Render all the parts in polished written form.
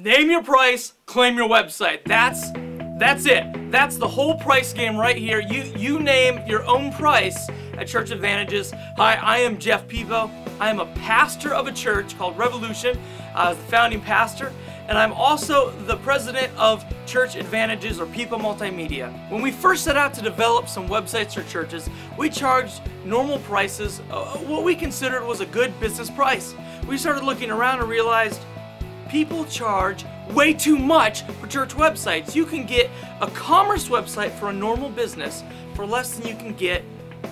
Name your price, claim your website. That's it. That's the whole price game right here. You name your own price at Church Advantages. Hi, I am Jeff Pivo. I am a pastor of a church called Revolution. I was the founding pastor, and I'm also the president of Church Advantages, or Pivo Multimedia. When we first set out to develop some websites for churches, we charged normal prices, what we considered was a good business price. We started looking around and realized people charge way too much for church websites. You can get a commerce website for a normal business for less than you can get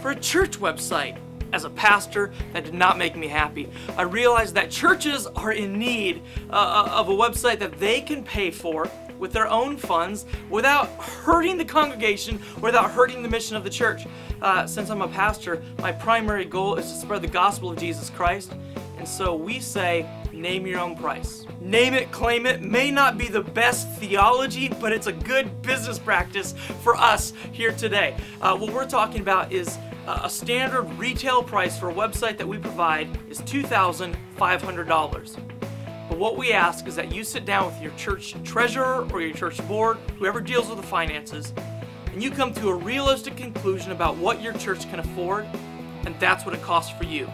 for a church website. As a pastor, that did not make me happy. I realized that churches are in need of a website that they can pay for with their own funds without hurting the congregation, without hurting the mission of the church. Since I'm a pastor, my primary goal is to spread the gospel of Jesus Christ, and so we say, name your own price. Name it, claim it. May not be the best theology, but it's a good business practice for us here today. What we're talking about is a standard retail price for a website that we provide is $2,500. But what we ask is that you sit down with your church treasurer or your church board, whoever deals with the finances, and you come to a realistic conclusion about what your church can afford, and that's what it costs for you.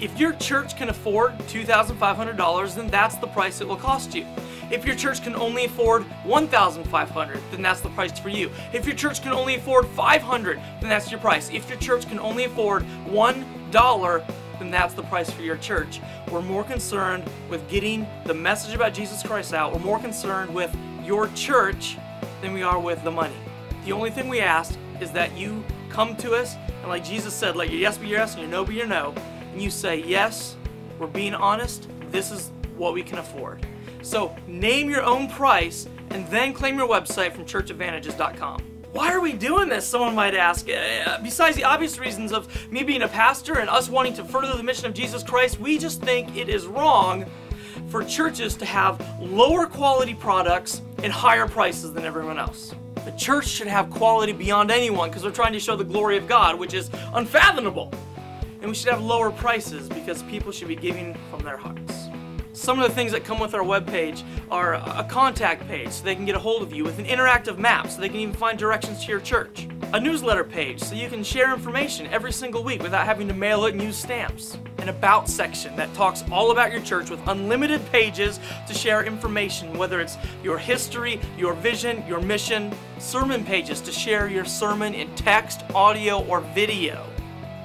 If your church can afford $2,500, then that's the price it will cost you. If your church can only afford $1,500, then that's the price for you. If your church can only afford $500, then that's your price. If your church can only afford $1, then that's the price for your church. We're more concerned with getting the message about Jesus Christ out. We're more concerned with your church than we are with the money. The only thing we ask is that you come to us, and like Jesus said, let your yes be your yes and your no be your no. And you say, yes, we're being honest, this is what we can afford. So name your own price and then claim your website from churchadvantages.com. Why are we doing this, someone might ask? Besides the obvious reasons of me being a pastor and us wanting to further the mission of Jesus Christ, we just think it is wrong for churches to have lower quality products and higher prices than everyone else. The church should have quality beyond anyone because we're trying to show the glory of God, which is unfathomable. And we should have lower prices because people should be giving from their hearts. Some of the things that come with our webpage are a contact page so they can get a hold of you with an interactive map so they can even find directions to your church. A newsletter page so you can share information every single week without having to mail it and use stamps. An about section that talks all about your church with unlimited pages to share information, whether it's your history, your vision, your mission. Sermon pages to share your sermon in text, audio, or video.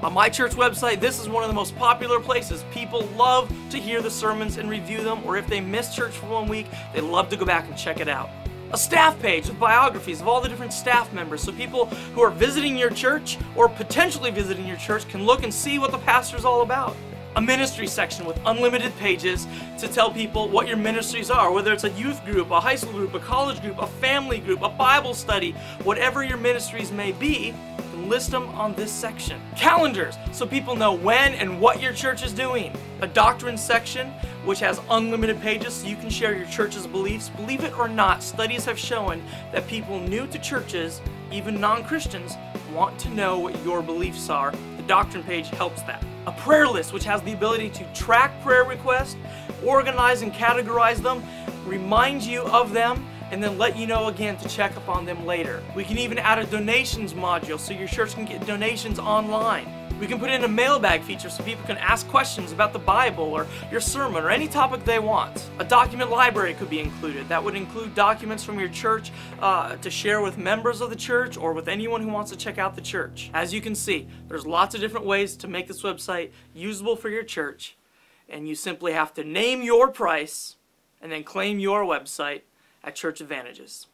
On my church website, this is one of the most popular places. People love to hear the sermons and review them, or if they miss church for 1 week, they love to go back and check it out. A staff page with biographies of all the different staff members so people who are visiting your church or potentially visiting your church can look and see what the pastor's all about. A ministry section with unlimited pages to tell people what your ministries are, whether it's a youth group, a high school group, a college group, a family group, a Bible study, whatever your ministries may be, list them on this section. Calendars, so people know when and what your church is doing. A doctrine section, which has unlimited pages so you can share your church's beliefs. Believe it or not, studies have shown that people new to churches, even non-Christians, want to know what your beliefs are. The doctrine page helps that. A prayer list, which has the ability to track prayer requests, organize and categorize them, remind you of them, and then let you know again to check up on them later. We can even add a donations module so your church can get donations online. We can put in a mailbag feature so people can ask questions about the Bible or your sermon or any topic they want. A document library could be included. That would include documents from your church to share with members of the church or with anyone who wants to check out the church. As you can see, there's lots of different ways to make this website usable for your church, and you simply have to name your price and then claim your website at Church Advantages.